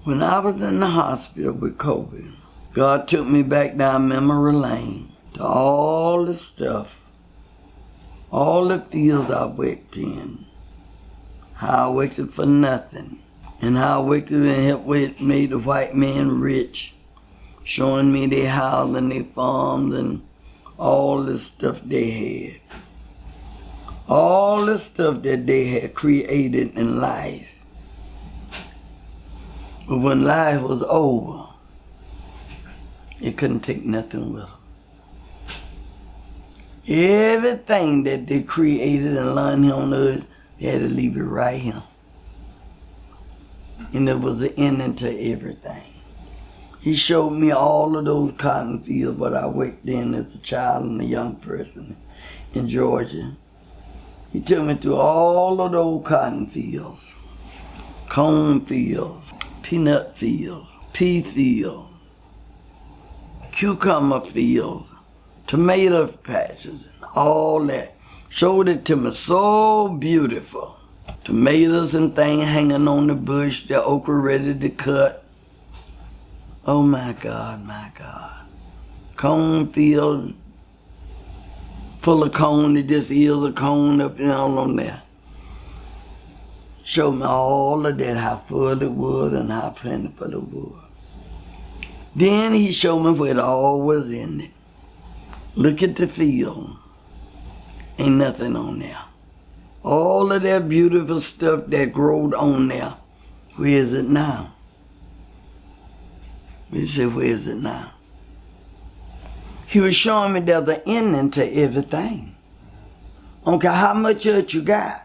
When I was in the hospital with COVID, God took me back down memory lane to all the stuff, all the fields I worked in, how I worked for nothing, and how I worked and helped made the white man rich, showing me their house and their farms and all the stuff they had. All the stuff that they had created in life. But when life was over, it couldn't take nothing with them. Everything that they created and learned here on earth, they had to leave it right here. And there was an ending to everything. He showed me all of those cotton fields what I worked in as a child and a young person in Georgia. He took me to all of those cotton fields, corn fields, peanut fields, pea fields, cucumber fields, tomato patches, and all that. Showed it to me so beautiful. Tomatoes and things hanging on the bush, the okra ready to cut. Oh my God, my God. Cornfields full of corn, it just ears of corn up and all on there. Showed me all of that, how full it was and how plentiful it was. Then he showed me what all was in it. Look at the field. Ain't nothing on there. All of that beautiful stuff that growed on there, where is it now? We said, where is it now? He was showing me there's an ending to everything. I don't care how much of it you got,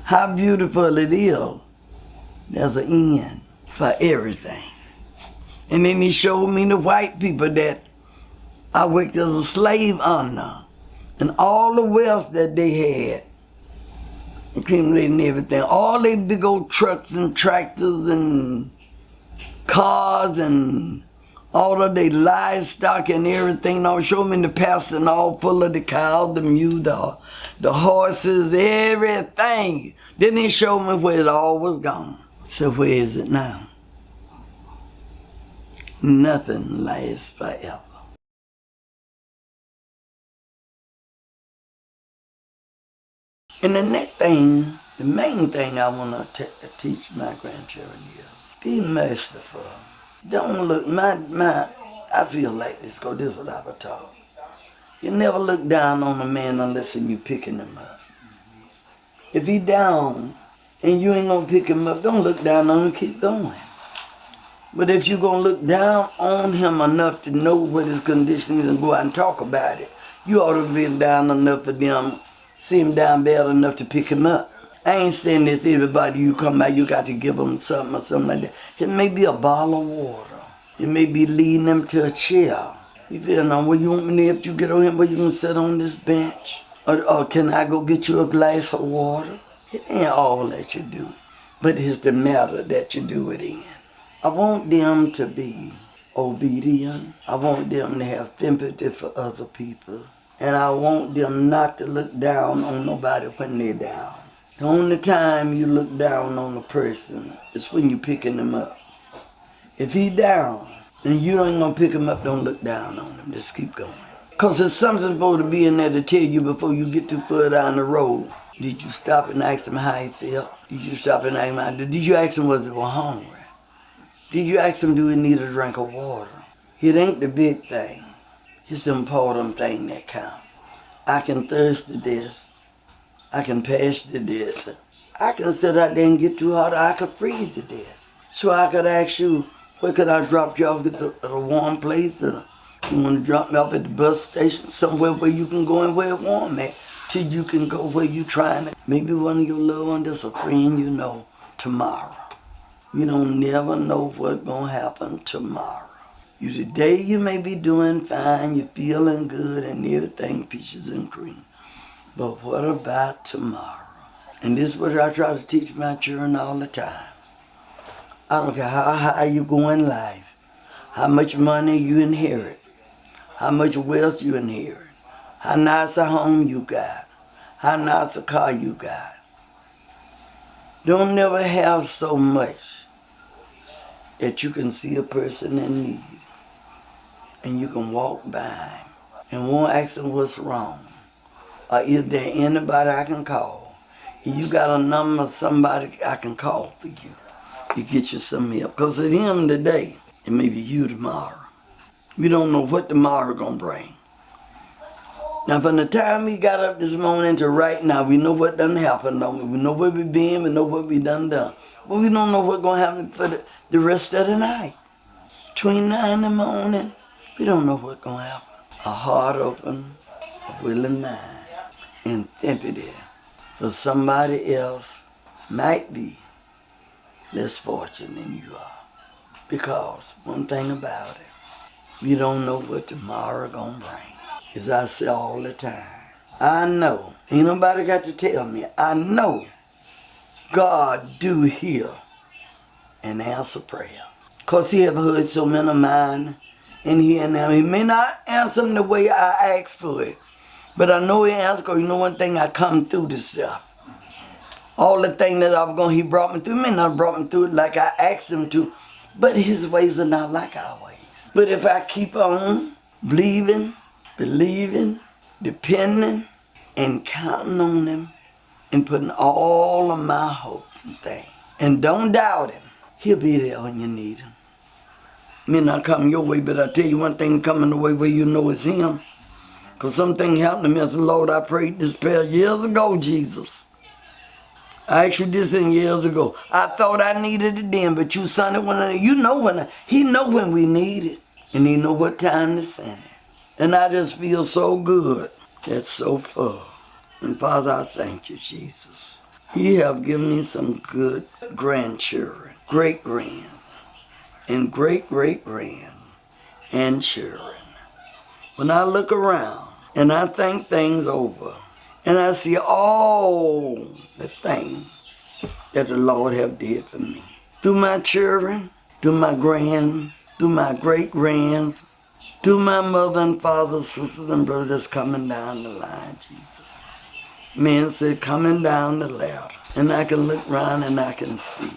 how beautiful it is, there's an end for everything. And then he showed me the white people that I worked as a slave under, and all the wealth that they had, accumulating everything, all they big old trucks and tractors and cars and all of their livestock and everything. Now show me the pasture all full of the cows, the mules, the horses, everything. Then he showed me where it all was gone. So where is it now? Nothing lasts forever. And the next thing, the main thing I want to teach my grandchildren is, be merciful. Don't look, I feel like this, because this is what I was taught. You never look down on a man unless you picking him up. If he down and you ain't gonna pick him up, don't look down on him, keep going. But if you're gonna look down on him enough to know what his condition is and go out and talk about it, you ought to be down enough for them, see him down bad enough to pick him up. I ain't saying this, everybody you come by, you got to give them something or something like that. It may be a bottle of water. It may be leading them to a chair. You feel now, well, you want me to help you get on here, but you can sit on this bench? Or can I go get you a glass of water? It ain't all that you do, but it's the matter that you do it in. I want them to be obedient. I want them to have sympathy for other people. And I want them not to look down on nobody when they're down. The only time you look down on a person is when you're picking them up. If he down and you ain't gonna pick him up, don't look down on him. Just keep going. Because there's something supposed to be in there to tell you before you get too far down the road. Did you stop and ask him how he felt? Did you stop and ask him how, did you ask him was he hungry? Did you ask him do he need a drink of water? It ain't the big thing. It's the important thing that counts. I can thirst to death. I can pass to death. I can sit out there and get too hot, or I could freeze to death. So I could ask you, where could I drop you off at a warm place? Or you want to drop me off at the bus station, somewhere where you can go and where it's warm at, till you can go where you trying to. Maybe one of your loved ones that's a friend you know tomorrow. You don't never know what's going to happen tomorrow. Today you may be doing fine, you're feeling good and everything peaches and cream. But what about tomorrow? And this is what I try to teach my children all the time. I don't care how high you go in life, how much money you inherit, how much wealth you inherit, how nice a home you got, how nice a car you got. Don't never have so much that you can see a person in need and you can walk by him and won't ask them what's wrong. Or is there anybody I can call? If you got a number of somebody I can call for you to get you some help. Because at the end of the day, it may be you tomorrow. We don't know what tomorrow gonna bring. Now from the time we got up this morning to right now, we know what done happened, don't we? We know where we been, we know what we done. But we don't know what's gonna happen for the rest of the night. Between 9 in the morning, we don't know what's gonna happen. A heart open, a willing mind, and empathy for somebody else might be less fortunate than you are. Because one thing about it, we don't know what tomorrow gonna bring. As I say all the time, I know, ain't nobody got to tell me, I know God do hear and answer prayer. Because he have heard so many of mine and he and them. He may not answer them the way I ask for it, but I know he answers because you know one thing, I come through this stuff. All the things that I've gone, he brought me through. He may not brought me through it like I asked him to, but his ways are not like our ways. But if I keep on believing, depending, and counting on him, and putting all of my hopes and things, and don't doubt him, he'll be there when you need him. May not come your way, but I tell you one thing coming the way where you know it's him. Because something happened to me. I said, Lord, I prayed this prayer years ago, Jesus. I asked you this in years ago. I thought I needed it then, but you sent it when he know when we need it. And he know what time to send it. And I just feel so good. That's so full. And Father, I thank you, Jesus. You have given me some good grandchildren, great-grands, and great-great-grands, and children. When I look around and I think things over, and I see all the things that the Lord have did for me. Through my children, through my grands, through my great-grands, through my mother and father, sisters and brothers coming down the line, Jesus. Men said coming down the ladder. And I can look around and I can see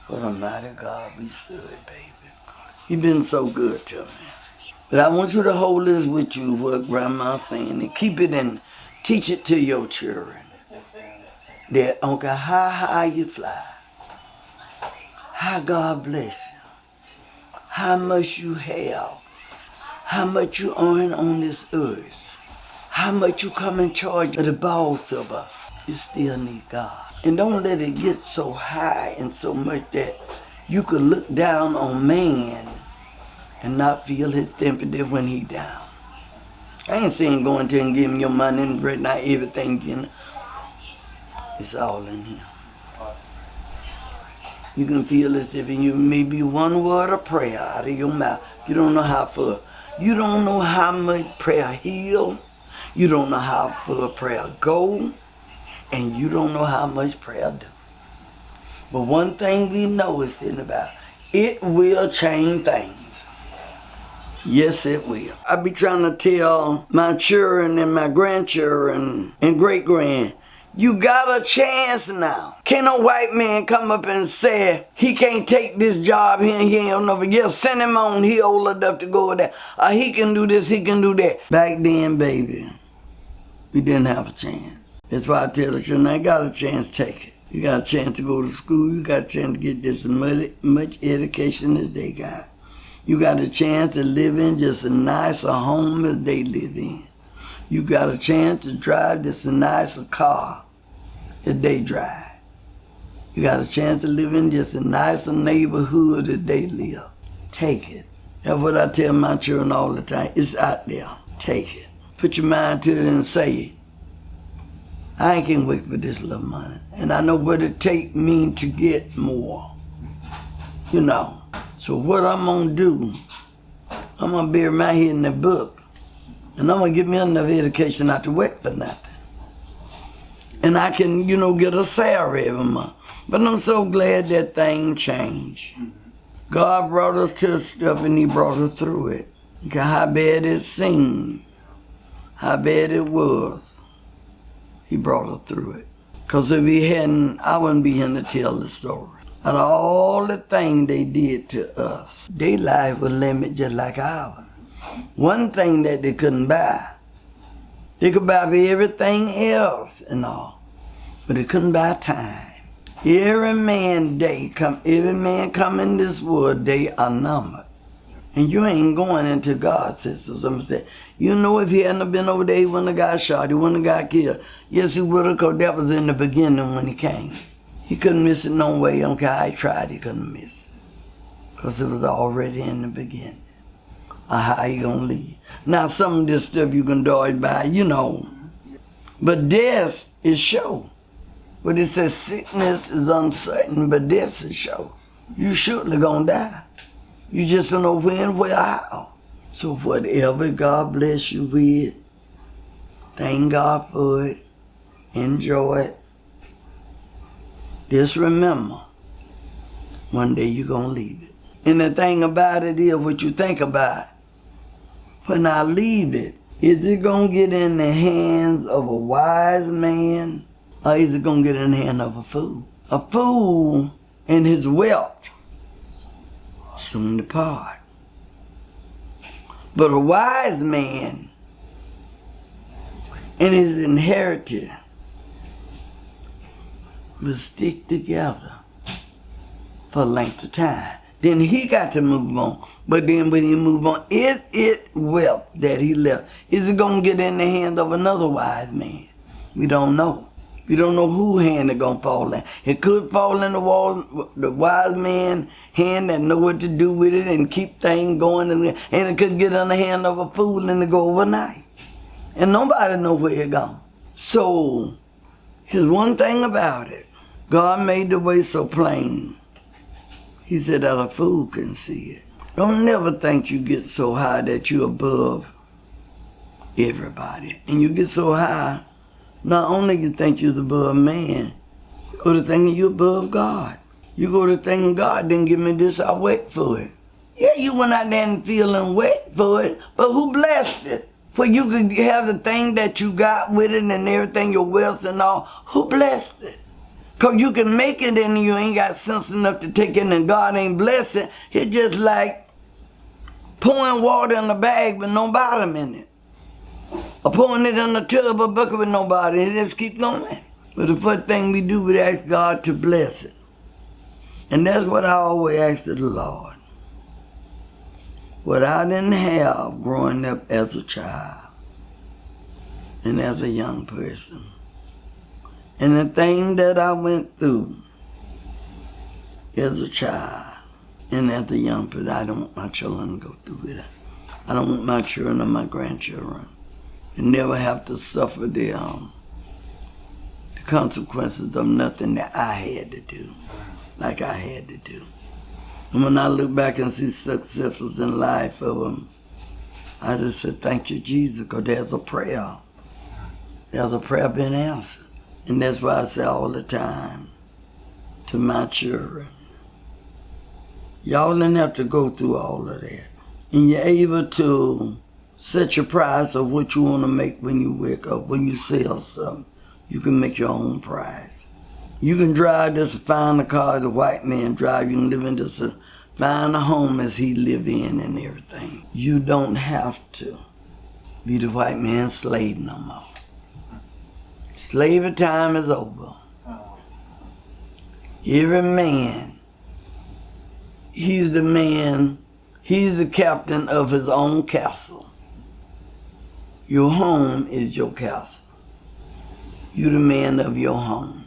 what a mighty God we serve, baby. You've been so good to me. But I want you to hold this with you, what Grandma's saying, and keep it and teach it to your children. That don't care how high you fly, how God bless you, how much you have, how much you earn on this earth, how much you come in charge of the boss of us, you still need God. And don't let it get so high and so much that you could look down on man and not feel his sympathy when he down. I ain't saying go into and give him your money and right now everything, you know. It's all in him. You can feel as if you maybe one word of prayer out of your mouth. You don't know how far. You don't know how much prayer heal. You don't know how far prayer go. And you don't know how much prayer do. But one thing we know is in about, it will change things. Yes, it will. I be trying to tell my children and my grandchildren and great-grand, you got a chance now. Can't no white man come up and say he can't take this job here and he ain't never. Yeah, send him on. He old enough to go there. Or he can do this, he can do that. Back then, baby, we didn't have a chance. That's why I tell the children, I got a chance, take it. You got a chance to go to school. You got a chance to get just as much education as they got. You got a chance to live in just as nice a home as they live in. You got a chance to drive just as nice a car as they drive. You got a chance to live in just as nice a neighborhood as they live. Take it. That's what I tell my children all the time. It's out there. Take it. Put your mind to it and say it. I ain't can't wait for this little money. And I know what it take me to get more. You know. So what I'm going to do, I'm going to bury my head in the book. And I'm going to get me enough education not to work for nothing. And I can, get a salary every month. But I'm so glad that thing changed. God brought us to stuff and he brought us through it. Because how bad it seemed, how bad it was, he brought us through it. Because if he hadn't, I wouldn't be here to tell the story. Out of all the things they did to us, their life was limited just like ours. One thing that they couldn't buy, they could buy everything else and all, but they couldn't buy time. Every man come in this world, they are numbered. And you ain't going until God says so. Somebody said, you know, if he hadn't been over there, he wouldn't have got shot, he wouldn't have got killed. Yes, he would have, because that was in the beginning when he came. He couldn't miss it no way. I don't care how he tried, he couldn't miss it. Because it was already in the beginning. Or how he gonna leave. Now, some of this stuff you can dodge by, you know. But death is sure. But it says sickness is uncertain, but death is sure. You surely gonna die. You just don't know when, where, how. So whatever God bless you with, thank God for it. Enjoy it. Just remember, one day you're gonna leave it. And the thing about it is what you think about. When I leave it, is it gonna get in the hands of a wise man, or is it gonna get in the hand of a fool? A fool and his wealth soon depart. But a wise man and his inheritance will stick together for a length of time. Then he got to move on. But then when he move on, is it wealth that he left? Is it going to get in the hands of another wise man? We don't know. We don't know whose hand it's going to fall in. It could fall in the wise man's hand that know what to do with it and keep things going. And it could get in the hand of a fool and it go overnight. And nobody know where it gone. So, here's one thing about it. God made the way so plain. He said that a fool can see it. Don't never think you get so high that you're above everybody. And you get so high, not only you think you're above man, you go to thinking you're above God. You go to thinking God didn't give me this, I wait for it. Yeah, you went out there and feeling wait for it, but who blessed it? For you could have the thing that you got with it and everything, your wealth and all. Who blessed it? Because you can make it and you ain't got sense enough to take it and God ain't bless it. It's just like pouring water in a bag with no bottom in it. Or pouring it in a tub or bucket with no bottom. It just keep going. But the first thing we do, we ask God to bless it. And that's what I always ask the Lord. What I didn't have growing up as a child and as a young person. And the thing that I went through as a child and as a young person, I don't want my children to go through it. I don't want my children or my grandchildren to never have to suffer the consequences of nothing that I had to do, like I had to do. And when I look back and see successes in life of them, I just said, thank you, Jesus, because there's a prayer. There's a prayer being answered. And that's why I say all the time to my children, y'all didn't have to go through all of that. And you're able to set your price of what you want to make when you wake up. When you sell something, you can make your own price. You can drive this fine car the white man drive. You can live in this fine home as he live in and everything. You don't have to be the white man's slave no more. Slavery time is over. Every man, he's the captain of his own castle. Your home is your castle. You're the man of your home.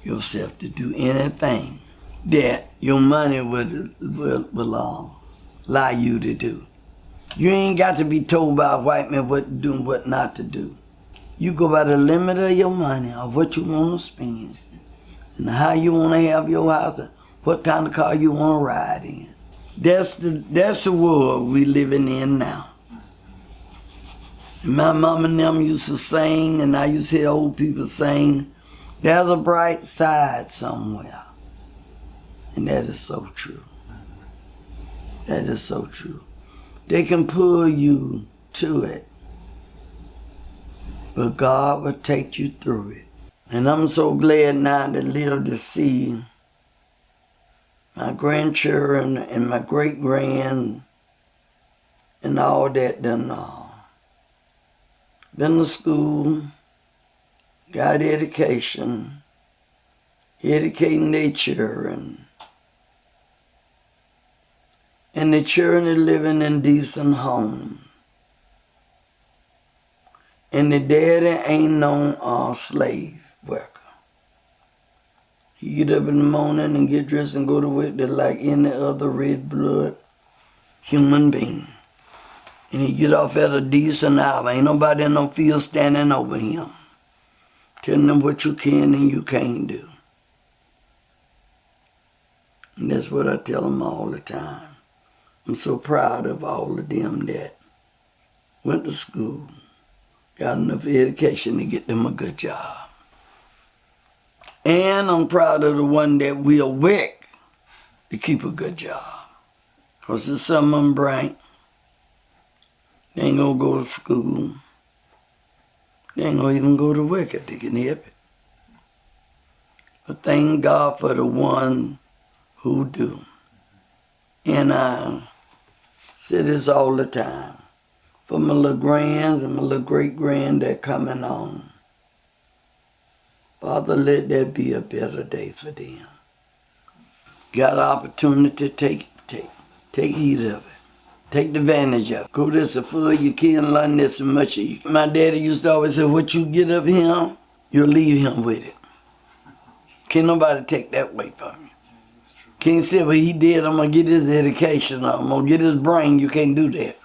Yourself to do anything that your money will allow you to do. You ain't got to be told by a white man what to do and what not to do. You go by the limit of your money or what you want to spend and how you want to have your house and what kind of car you want to ride in. That's the world we living in now. And my mom and them used to sing, and I used to hear old people sing, there's a bright side somewhere. And that is so true. That is so true. They can pull you to it, but God will take you through it. And I'm so glad now to live to see my grandchildren and my great-grand and all that done been to school, got education, educating their children. And the children are living in decent homes. And the daddy ain't no slave worker. He get up in the morning and get dressed and go to work just like any other red blood human being. And he get off at a decent hour. Ain't nobody in no field standing over him, telling him what you can and you can't do. And that's what I tell them all the time. I'm so proud of all of them that went to school, got enough education to get them a good job. And I'm proud of the one that will work to keep a good job. Because there's some of them bright. They ain't gonna go to school. They ain't gonna even go to work if they can help it. But thank God for the one who do. And I say this all the time. For my little grands and my little great-grand that coming on. Father, let that be a better day for them. Got an opportunity to take heed of it. Take advantage of it. Go this as far you can, learn this as much as you can. My daddy used to always say, what you get of him, you'll leave him with it. Can't nobody take that away from you. Can't say what he did, I'm going to get his education, I'm going to get his brain. You can't do that.